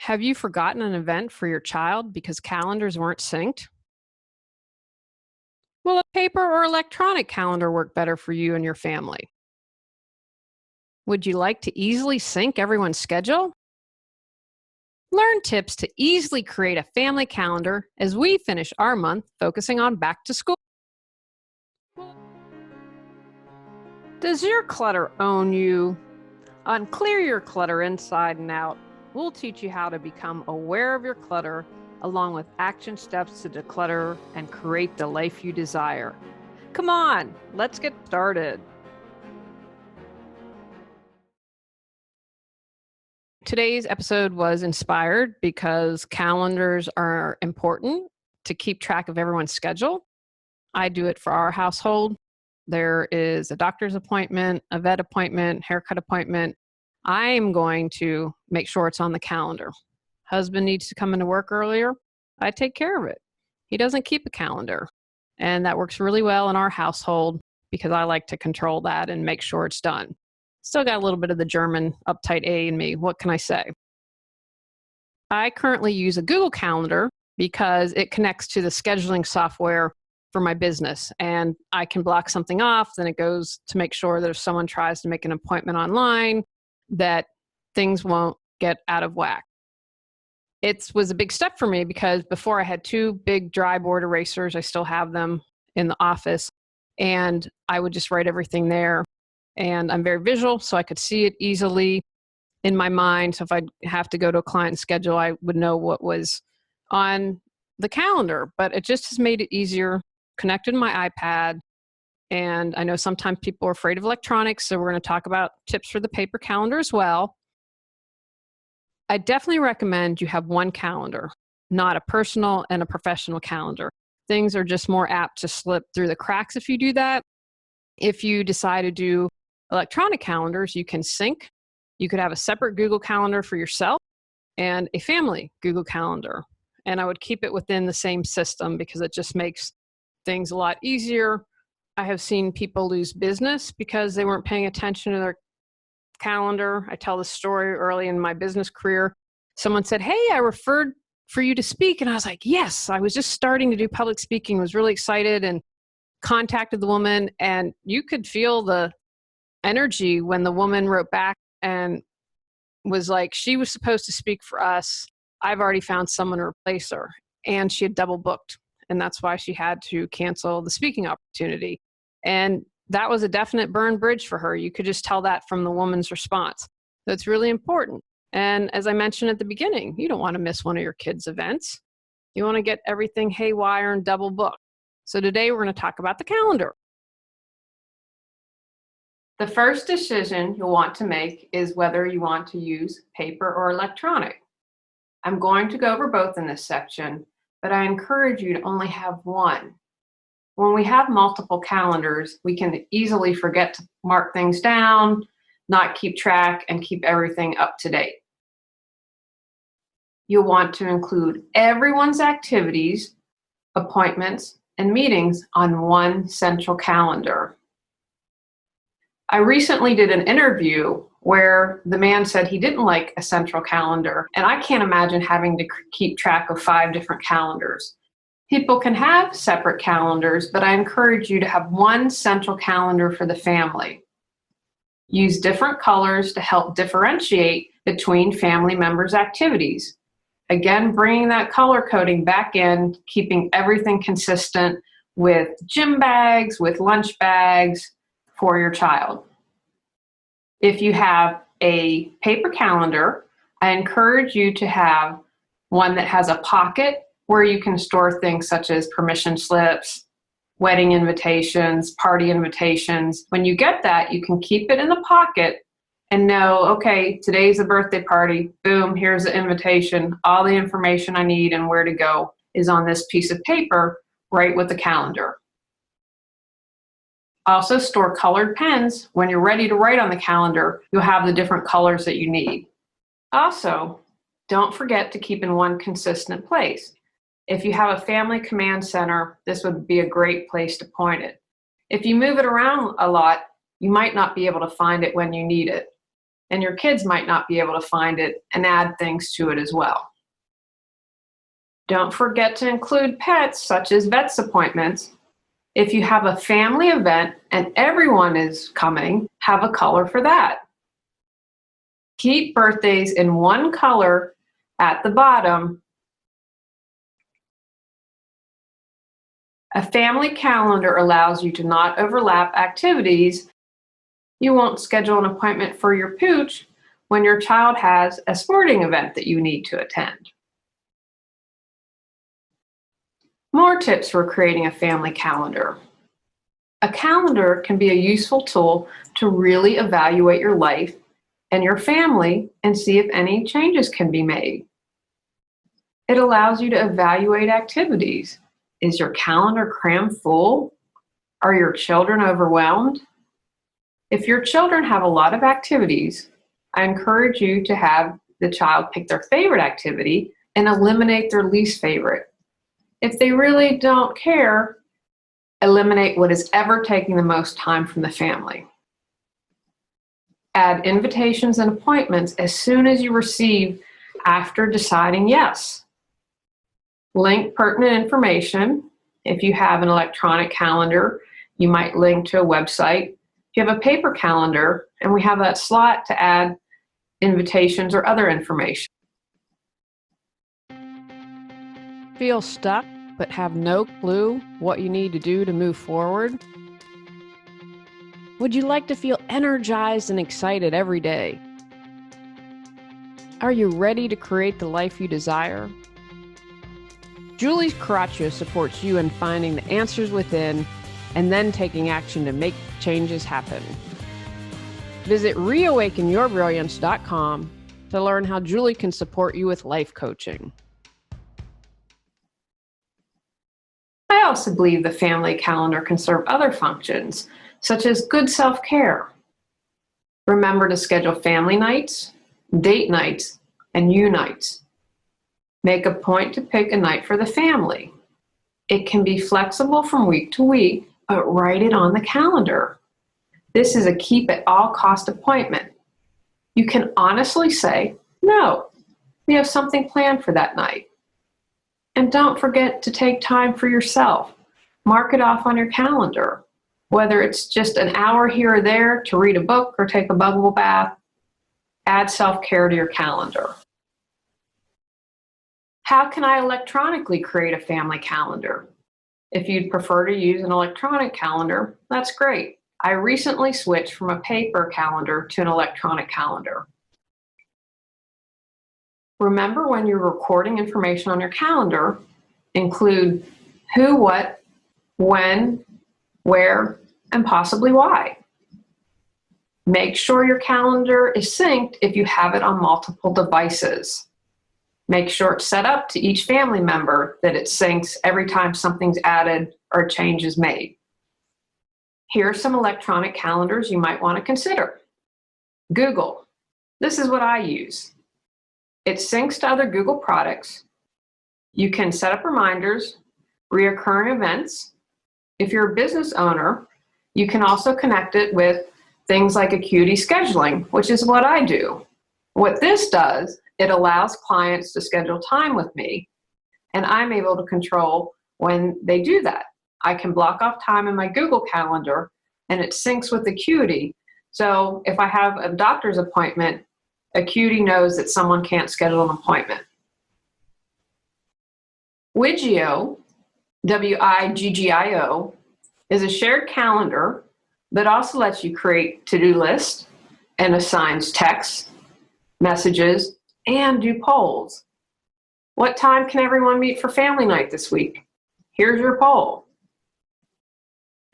Have you forgotten an event for your child because calendars weren't synced? Will a paper or electronic calendar work better for you and your family? Would you like to easily sync everyone's schedule? Learn tips to easily create a family calendar as we finish our month focusing on back to school. Does your clutter own you? On Clear Your Clutter Inside and Out, we'll teach you how to become aware of your clutter along with action steps to declutter and create the life you desire. Come on, let's get started. Today's episode was inspired because calendars are important to keep track of everyone's schedule. I do it for our household. There is a doctor's appointment, a vet appointment, haircut appointment. I'm going to make sure it's on the calendar. Husband needs to come into work earlier. I take care of it. He doesn't keep a calendar. And that works really well in our household because I like to control that and make sure it's done. Still got a little bit of the German uptight A in me. What can I say? I currently use a Google Calendar because it connects to the scheduling software for my business. And I can block something off, then it goes to make sure that if someone tries to make an appointment online, that things won't get out of whack. It was a big step for me because before I had two big dry board erasers. I still have them in the office, and I would just write everything there. And I'm very visual, so I could see it easily in my mind. So if I have to go to a client schedule, I would know what was on the calendar. But it just has made it easier, connected to my iPad. And I know sometimes people are afraid of electronics, so we're going to talk about tips for the paper calendar as well. I definitely recommend you have one calendar, not a personal and a professional calendar. Things are just more apt to slip through the cracks if you do that. If you decide to do electronic calendars, you can sync. You could have a separate Google Calendar for yourself and a family Google Calendar. And I would keep it within the same system because it just makes things a lot easier. I have seen people lose business because they weren't paying attention to their calendar. I tell this story early in my business career. Someone said, "Hey, I referred for you to speak." And I was like, yes, I was just starting to do public speaking, was really excited and contacted the woman. And you could feel the energy when the woman wrote back and was like, she was supposed to speak for us. I've already found someone to replace her. And she had double booked. And that's why she had to cancel the speaking opportunity. And that was a definite burned bridge for her. You could just tell that from the woman's response. So it's really important. And as I mentioned at the beginning, you don't want to miss one of your kids' events. You want to get everything haywire and double booked. So today we're going to talk about the calendar. The first decision you'll want to make is whether you want to use paper or electronic. I'm going to go over both in this section, but I encourage you to only have one. When we have multiple calendars, we can easily forget to mark things down, not keep track, and keep everything up to date. You'll want to include everyone's activities, appointments, and meetings on one central calendar. I recently did an interview where the man said he didn't like a central calendar, and I can't imagine having to keep track of 5 different calendars. People can have separate calendars, but I encourage you to have one central calendar for the family. Use different colors to help differentiate between family members' activities. Again, bringing that color coding back in, keeping everything consistent with gym bags, with lunch bags for your child. If you have a paper calendar, I encourage you to have one that has a pocket where you can store things such as permission slips, wedding invitations, party invitations. When you get that, you can keep it in the pocket and know, okay, today's a birthday party, boom, here's the invitation. All the information I need and where to go is on this piece of paper right with the calendar. Also store colored pens. When you're ready to write on the calendar, you'll have the different colors that you need. Also, don't forget to keep in one consistent place. If you have a family command center, this would be a great place to point it. If you move it around a lot, you might not be able to find it when you need it. and your kids might not be able to find it and add things to it as well. Don't forget to include pets, such as vet's appointments. If you have a family event and everyone is coming, have a color for that. Keep birthdays in one color at the bottom. A family calendar allows you to not overlap activities. You won't schedule an appointment for your pooch when your child has a sporting event that you need to attend. More tips for creating a family calendar. A calendar can be a useful tool to really evaluate your life and your family and see if any changes can be made. It allows you to evaluate activities. Is your calendar crammed full? Are your children overwhelmed? If your children have a lot of activities, I encourage you to have the child pick their favorite activity and eliminate their least favorite. If they really don't care, eliminate what is ever taking the most time from the family. Add invitations and appointments as soon as you receive after deciding yes. Link pertinent information. If you have an electronic calendar, you might link to a website. If you have a paper calendar, and we have that slot to add invitations or other information. Feel stuck but have no clue what you need to do to move forward? Would you like to feel energized and excited every day? Are you ready to create the life you desire? Julie Coraccio supports you in finding the answers within and then taking action to make changes happen. Visit reawakenyourbrilliance.com to learn how Julie can support you with life coaching. I also believe the family calendar can serve other functions, such as good self-care. Remember to schedule family nights, date nights, and you nights. Make a point to pick a night for the family. It can be flexible from week to week, but write it on the calendar. This is a keep at all cost appointment. You can honestly say, no, we have something planned for that night. And don't forget to take time for yourself. Mark it off on your calendar. Whether it's just an hour here or there to read a book or take a bubble bath, add self-care to your calendar. How can I electronically create a family calendar? If you'd prefer to use an electronic calendar, that's great. I recently switched from a paper calendar to an electronic calendar. Remember, when you're recording information on your calendar, include who, what, when, where, and possibly why. Make sure your calendar is synced if you have it on multiple devices. Make sure it's set up to each family member that it syncs every time something's added or a change is made. Here are some electronic calendars you might want to consider. Google. This is what I use. It syncs to other Google products. You can set up reminders, reoccurring events. If you're a business owner, you can also connect it with things like Acuity Scheduling, which is what I do. What this does, it allows clients to schedule time with me, and I'm able to control when they do that. I can block off time in my Google Calendar, and it syncs with Acuity. So if I have a doctor's appointment, Acuity knows that someone can't schedule an appointment. Wigio, W-I-G-G-I-O, is a shared calendar that also lets you create to-do lists and assigns texts, messages, and do polls. What time can everyone meet for family night this week? Here's your poll.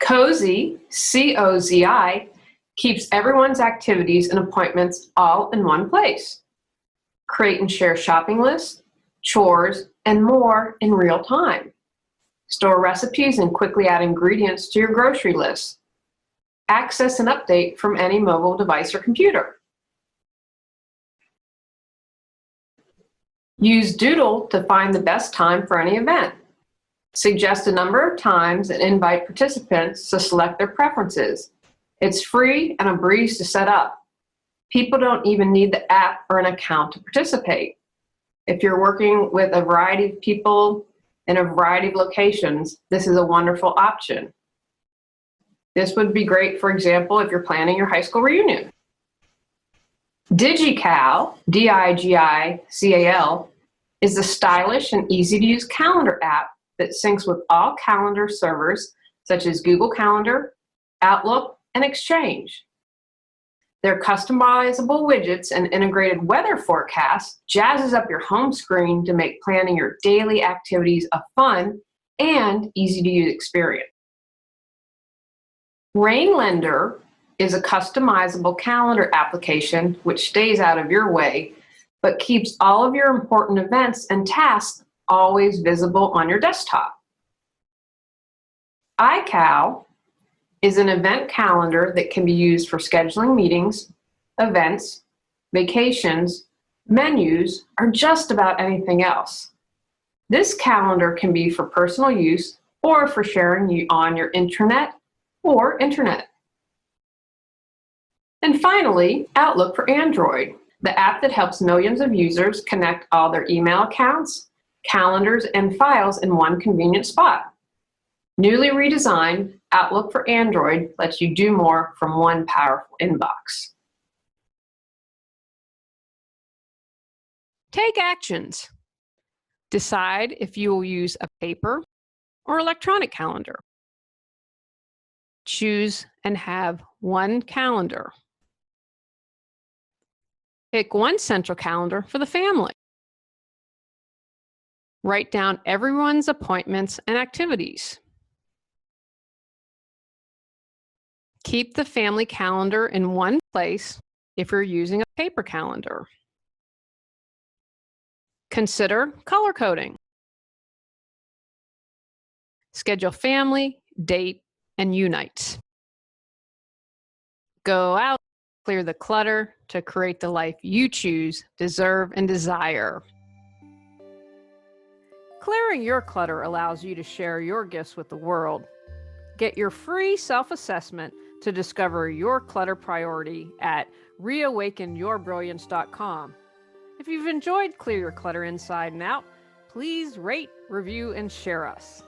Cozy, C-O-Z-I, keeps everyone's activities and appointments all in one place. Create and share shopping lists, chores, and more in real time. Store recipes and quickly add ingredients to your grocery list. Access and update from any mobile device or computer. Use Doodle to find the best time for any event. Suggest a number of times and invite participants to select their preferences. It's free and a breeze to set up. People don't even need the app or an account to participate. If you're working with a variety of people in a variety of locations, this is a wonderful option. This would be great, for example, if you're planning your high school reunion. DigiCal, DIGICAL, is a stylish and easy-to-use calendar app that syncs with all calendar servers such as Google Calendar, Outlook, and Exchange. Their customizable widgets and integrated weather forecasts jazzes up your home screen to make planning your daily activities a fun and easy-to-use experience. Rainlender is a customizable calendar application which stays out of your way, but keeps all of your important events and tasks always visible on your desktop. iCal is an event calendar that can be used for scheduling meetings, events, vacations, menus, or just about anything else. This calendar can be for personal use or for sharing on your intranet or internet. And finally, Outlook for Android, the app that helps millions of users connect all their email accounts, calendars, and files in one convenient spot. Newly redesigned, Outlook for Android lets you do more from one powerful inbox. Take actions. Decide if you will use a paper or electronic calendar. Choose and have one calendar. Pick one central calendar for the family. Write down everyone's appointments and activities. Keep the family calendar in one place if you're using a paper calendar. Consider color coding. Schedule family, date, and unites. Go out, clear the clutter to create the life you choose, deserve, and desire. Clearing your clutter allows you to share your gifts with the world. Get your free self-assessment to discover your clutter priority at reawakenyourbrilliance.com. If you've enjoyed Clear Your Clutter Inside and Out, please rate, review, and share us.